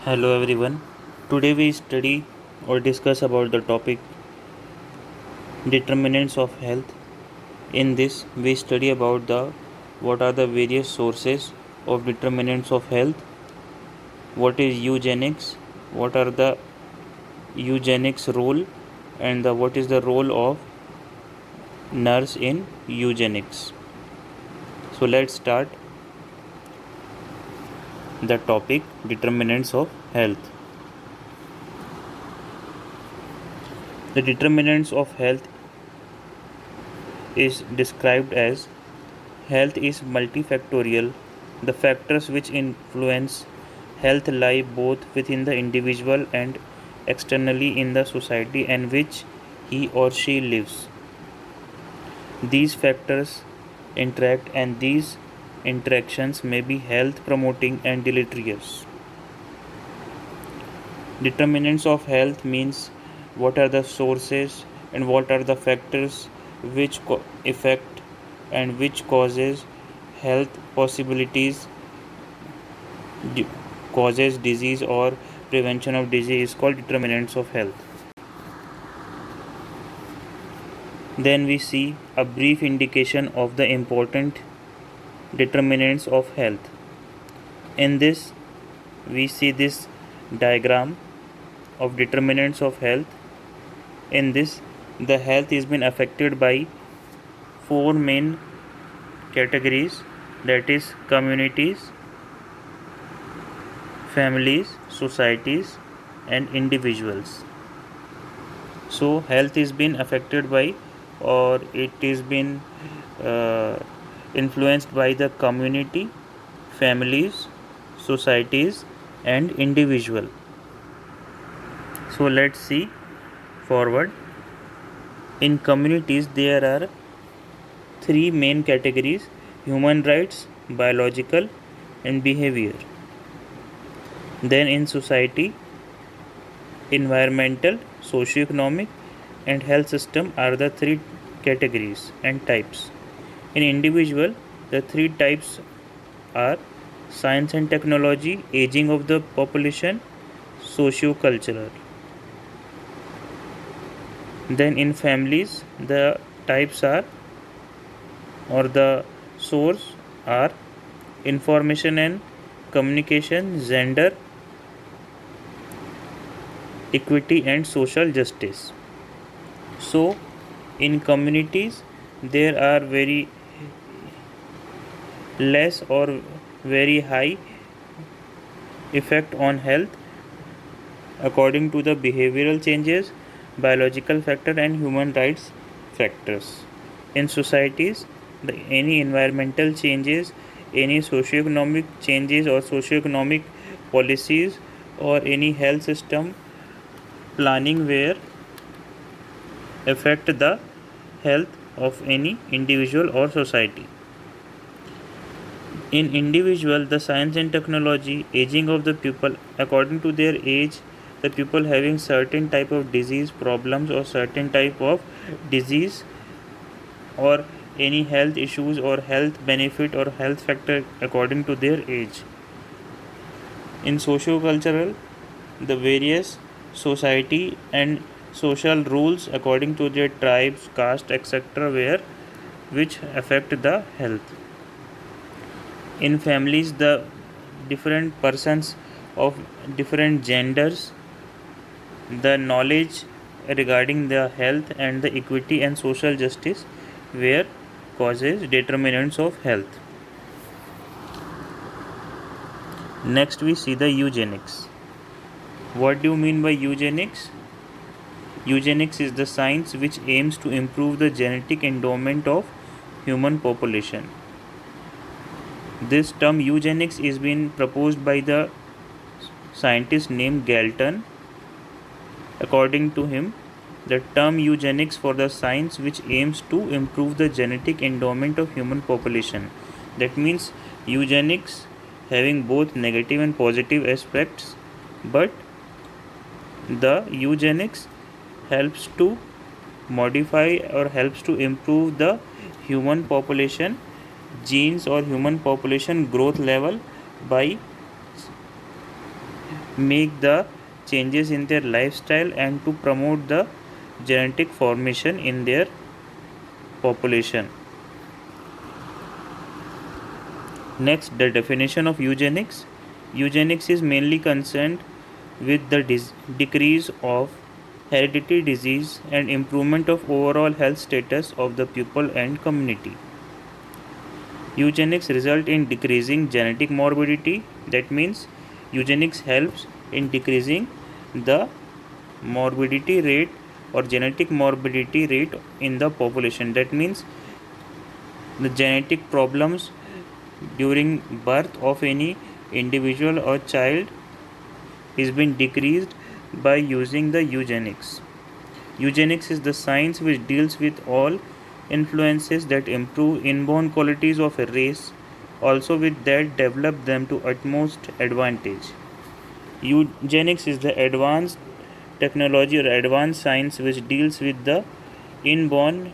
Hello everyone. Today we study or discuss about the topic determinants of health. In this we study about the what are the various sources of determinants of health, what is eugenics, what are the eugenics role and what is the role of nurse in eugenics. So let's start the topic determinants of health. The determinants of health is described as health is multifactorial. The factors which influence health lie both within the individual and externally in the society in which he or she lives. These factors interact, and these interactions may be health promoting and deleterious. Determinants of health means what are the sources and what are the factors which affect and which causes health possibilities, causes disease or prevention of disease is called determinants of health. Then we see a brief indication of the important determinants of health. In this we see this diagram of determinants of health. In this the health is been affected by four main categories, that is communities, families, societies and individuals. So health is been affected by or it is been uh, influenced by the community, families, societies and individual. So let's see forward. In communities there are three main categories: human rights, biological and behavior. Then in society, environmental, socio-economic and health system are the three categories and types. In individual, the three types are science and technology, aging of the population, socio-cultural. Then in families, the types are or the source are information and communication, gender, equity and social justice. So in communities there are very less or very high effect on health according to the behavioral changes, biological factor and human rights factors. In societies, any environmental changes, any socio-economic changes or socio-economic policies or any health system planning where affect the health of any individual or society. In individual, the science and technology, aging of the people according to their age, the people having certain type of disease problems or certain type of disease or any health issues or health benefit or health factor according to their age. In socio-cultural, the various society and social rules according to their tribes, caste, etc., where which affect the health. In families, the different persons of different genders, the knowledge regarding the health and the equity and social justice where causes determinants of health. Next we see the eugenics. What do you mean by eugenics? Eugenics is the science which aims to improve the genetic endowment of human population. This term eugenics is being proposed by the scientist named Galton. According to him, the term eugenics for the science which aims to improve the genetic endowment of human population. That means eugenics having both negative and positive aspects, but the eugenics helps to modify or helps to improve the human population genes or human population growth level by make the changes in their lifestyle and to promote the genetic formation in their population. Next, the definition of eugenics. Eugenics is mainly concerned with the decrease of hereditary disease and improvement of overall health status of the people and community. Eugenics result in decreasing genetic morbidity. That means eugenics helps in decreasing the morbidity rate or genetic morbidity rate in the population. That means the genetic problems during birth of any individual or child is being decreased by using the eugenics. Eugenics is the science which deals with all influences that improve inborn qualities of a race, also with that develop them to utmost advantage. Eugenics is the advanced technology or advanced science which deals with the inborn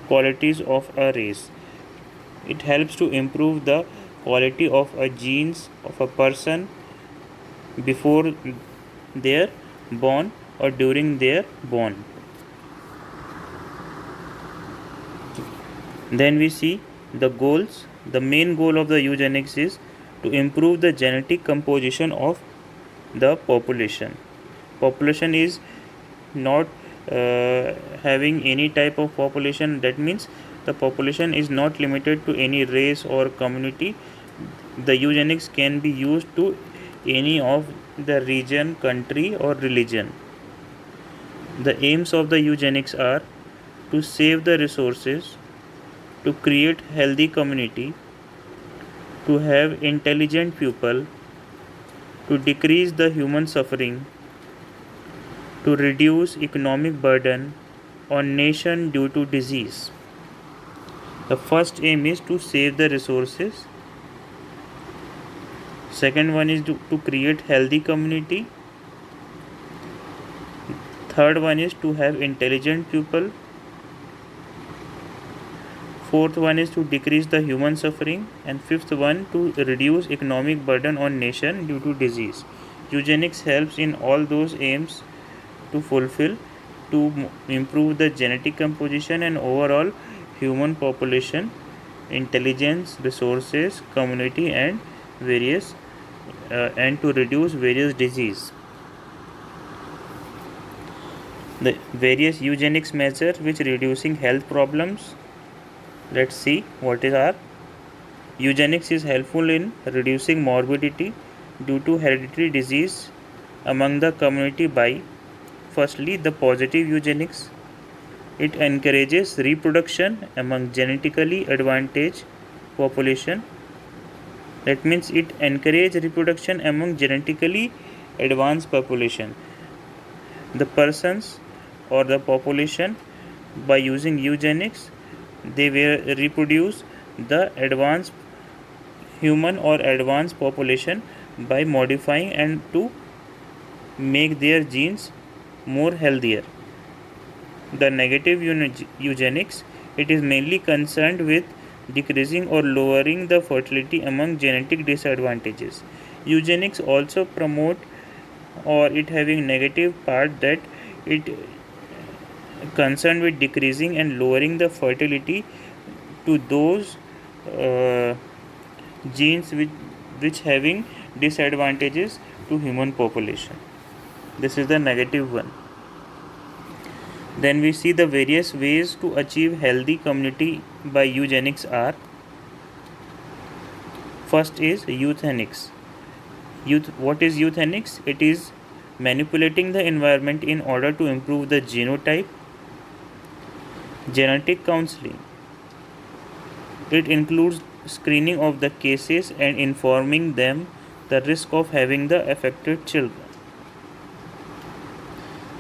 qualities of a race. It helps to improve the quality of a genes of a person before their born or during their born. Then we see the goals. The main goal of the eugenics is to improve the genetic composition of the population. Population is not having any type of population. That means the population is not limited to any race or community. The eugenics can be used to any of the region, country or religion. The aims of the eugenics are to save the resources, to create healthy community, to have intelligent people, to decrease the human suffering, to reduce economic burden on nation due to disease. The first aim is to save the resources. Second one is to create healthy community. Third one is to have intelligent people. Fourth one is to decrease the human suffering, and fifth one to reduce economic burden on nation due to disease. Eugenics helps in all those aims to fulfill, to improve the genetic composition and overall human population, intelligence, resources, community, and various and to reduce various disease. The various eugenics measures which reducing health problems. Let's see what is our eugenics is helpful in reducing morbidity due to hereditary disease among the community by firstly the positive eugenics. It encourages reproduction among genetically advantaged population. That means it encourages reproduction among genetically advanced population. The persons or the population by using eugenics, they will reproduce the advanced human or advanced population by modifying and to make their genes more healthier. The negative eugenics, it is mainly concerned with decreasing or lowering the fertility among genetic disadvantages. Eugenics also promote or it having negative part that it concerned with decreasing and lowering the fertility to those genes which having disadvantages to human population. This is the negative one. Then we see the various ways to achieve healthy community by eugenics are: first is euthenics. What is euthenics? It is manipulating the environment in order to improve the genotype. Genetic counseling, it includes screening of the cases and informing them the risk of having the affected children.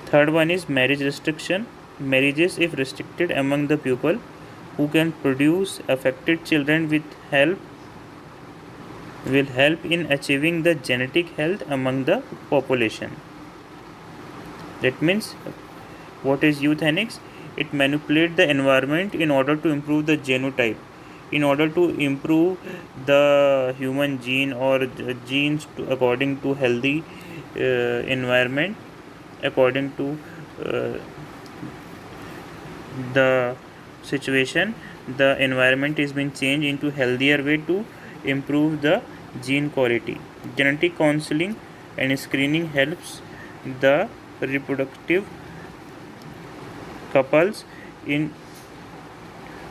Third one is marriage restriction. Marriages, if restricted among the people who can produce affected children will help in achieving the genetic health among the population. That means what is euthenics? It manipulates the environment in order to improve the genotype. in order to improve the human gene or genes according to healthy environment, according to the situation. The environment is being changed into healthier way to improve the gene quality. Genetic counseling and screening helps the reproductive couples in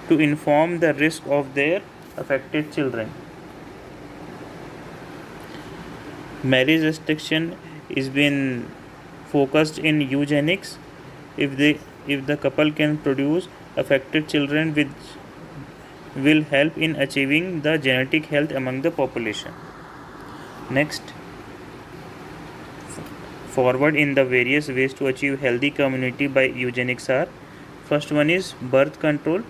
to inform the risk of their affected children. Marriage restriction is been focused in eugenics. If the couple can produce affected children, which will help in achieving the genetic health among the population. Next, forward in the various ways to achieve healthy community by eugenics are: first one is birth control.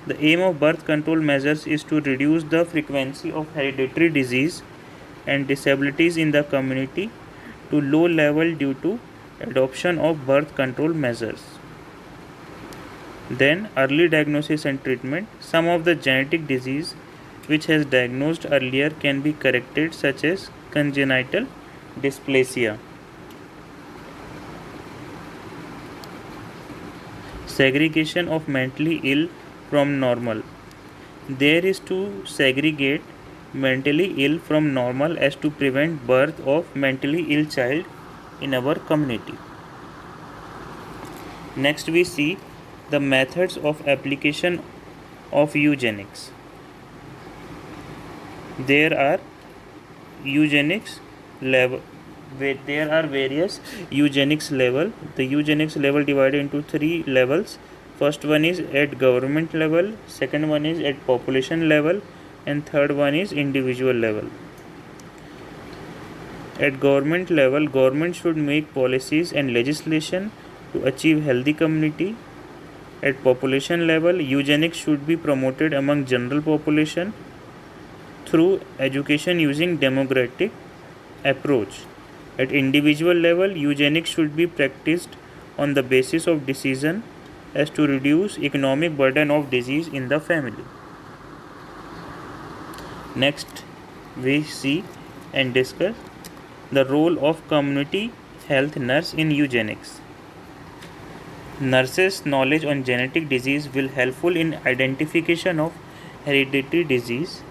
The aim of birth control measures is to reduce the frequency of hereditary disease and disabilities in the community to low level due to adoption of birth control measures. Then early diagnosis and treatment. Some of the genetic disease which has diagnosed earlier can be corrected, such as congenital dysplasia. Segregation of mentally ill from normal. There is to segregate mentally ill from normal as to prevent birth of mentally ill child in our community. Next we see the methods of application of eugenics. There are eugenics level. There are various eugenics level. The eugenics level divided into 3 levels. First one is at government level, second one is at population level, and third one is individual level. At government level, government should make policies and legislation to achieve healthy community. At population level, eugenics should be promoted among general population through education using demographic approach. At individual level, eugenics should be practiced on the basis of decision as to reduce economic burden of disease in the family. Next, we see and discuss the role of community health nurse in eugenics. Nurses' knowledge on genetic disease will helpful in identification of hereditary disease,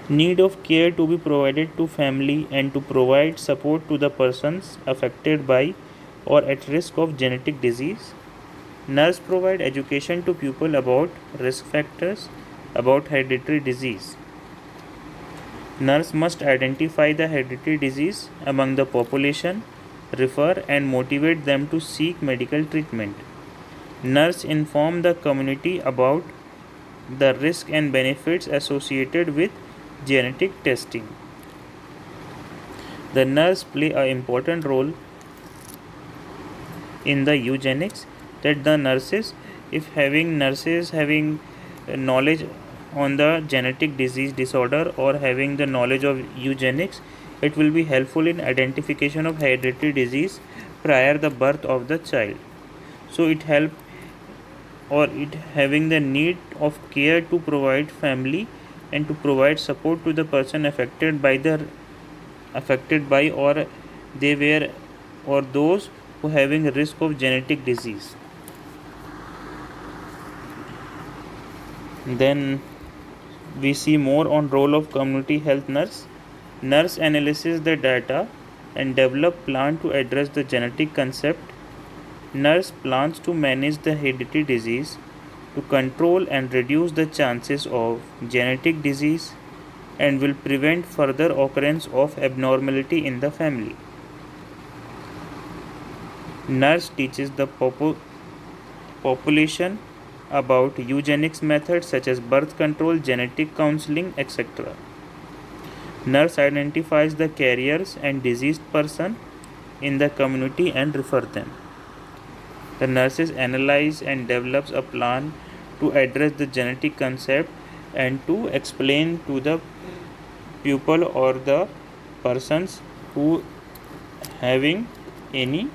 need of care to be provided to family, and to provide support to the persons affected by or at risk of genetic disease. Nurse provide education to people about risk factors about hereditary disease. Nurse must identify the hereditary disease among the population, refer and motivate them to seek medical treatment. Nurse inform the community about the risk and benefits associated with genetic testing. The nurse play an important role in the eugenics, that the nurses, if having nurses having knowledge on the genetic disease disorder or having the knowledge of eugenics, it will be helpful in identification of hereditary disease prior the birth of the child. So it help or it having the need of care to provide family and to provide support to the person affected by or they were or those who having risk of genetic disease. Then we see more on role of community health nurse. Nurse analyzes the data and develop plan to address the genetic concept. Nurse plans to manage the hereditary disease to control and reduce the chances of genetic disease and will prevent further occurrence of abnormality in the family. Nurse teaches the population about eugenics methods such as birth control, genetic counseling, etc. Nurse identifies the carriers and diseased person in the community and refer them. The nurses analyze and develops a plan to address the genetic concept and to explain to the pupil or the persons who having any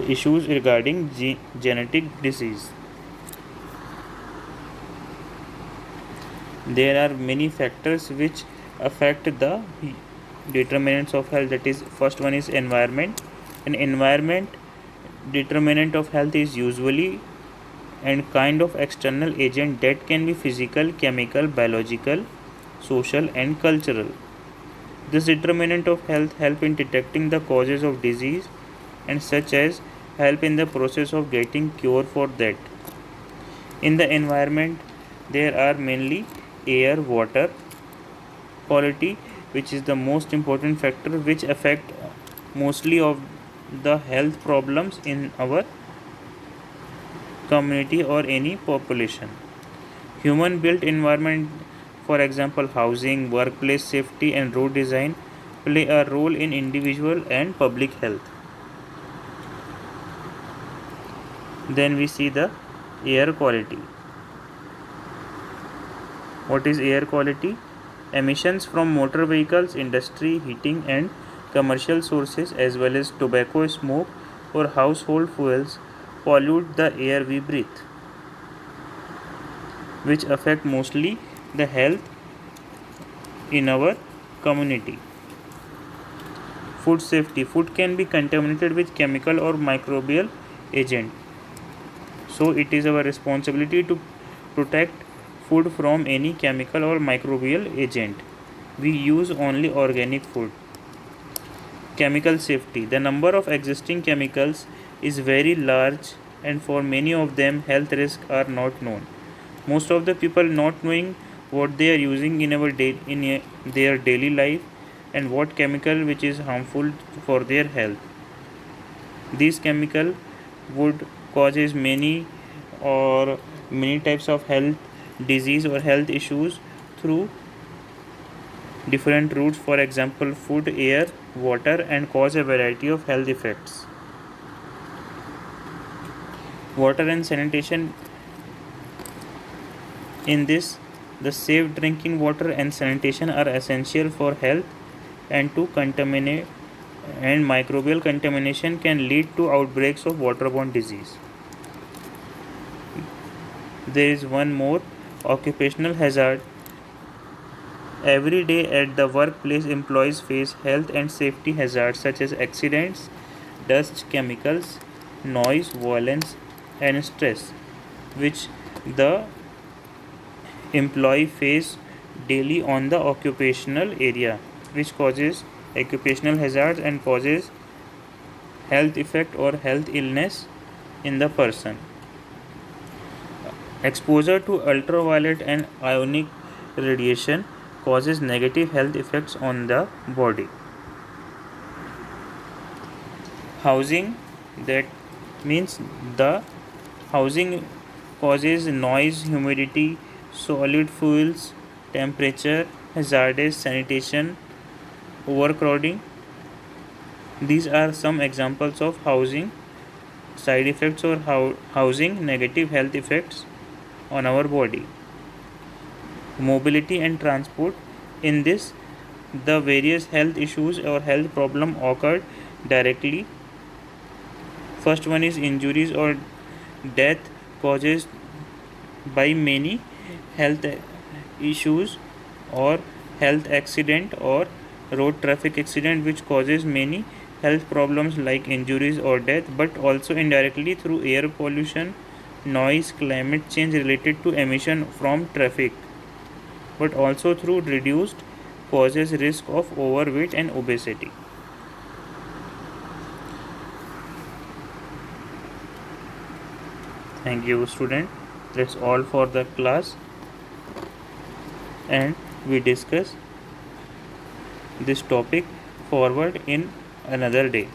issues regarding genetic disease. There are many factors which affect the determinants of health. That is, first one is environment. An environment determinant of health is usually and kind of external agent that can be physical, chemical, biological, social and cultural. This determinant of health help in detecting the causes of disease and such as help in the process of getting cure for that. In the environment there are mainly air, water quality, which is the most important factor which affect mostly of the health problems in our community or any population. Human built environment, for example housing, workplace safety and road design, play a role in individual and public health. Then we see the air quality. What is air quality? Emissions from motor vehicles, industry, heating and commercial sources as well as tobacco smoke or household fuels pollute the air we breathe, which affect mostly the health in our community. Food safety. Food can be contaminated with chemical or microbial agent. So it is our responsibility to protect food from any chemical or microbial agent. We use only organic food. Chemical safety. The number of existing chemicals is very large and for many of them health risks are not known. Most of the people not knowing what they are using in their daily life and what chemical which is harmful for their health. These chemical would causes many types of health disease or health issues through different routes, for example food, air, water, and cause a variety of health effects. Water and sanitation. In this, the safe drinking water and sanitation are essential for health and to contaminate and microbial contamination can lead to outbreaks of waterborne disease. There is one more, occupational hazard. Every day at the workplace, employees face health and safety hazards such as accidents, dust, chemicals, noise, violence, and stress, which the employee face daily on the occupational area, which causes occupational hazards and causes health effect or health illness in the person. Exposure to ultraviolet and ionic radiation causes negative health effects on the body. Housing, that means the housing causes noise, humidity, solid fuels, temperature, hazardous sanitation, overcrowding. These are some examples of housing side effects or housing negative health effects on our body. Mobility and transport. In this, the various health issues or health problem occurred directly. First one is injuries or death causes by many health issues or health accident or road traffic accident which causes many health problems like injuries or death, but also indirectly through air pollution, noise, climate change related to emission from traffic, but also through reduced causes risk of overweight and obesity. Thank you student. That's all for the class and we discuss this topic forward in another day.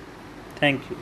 Thank you.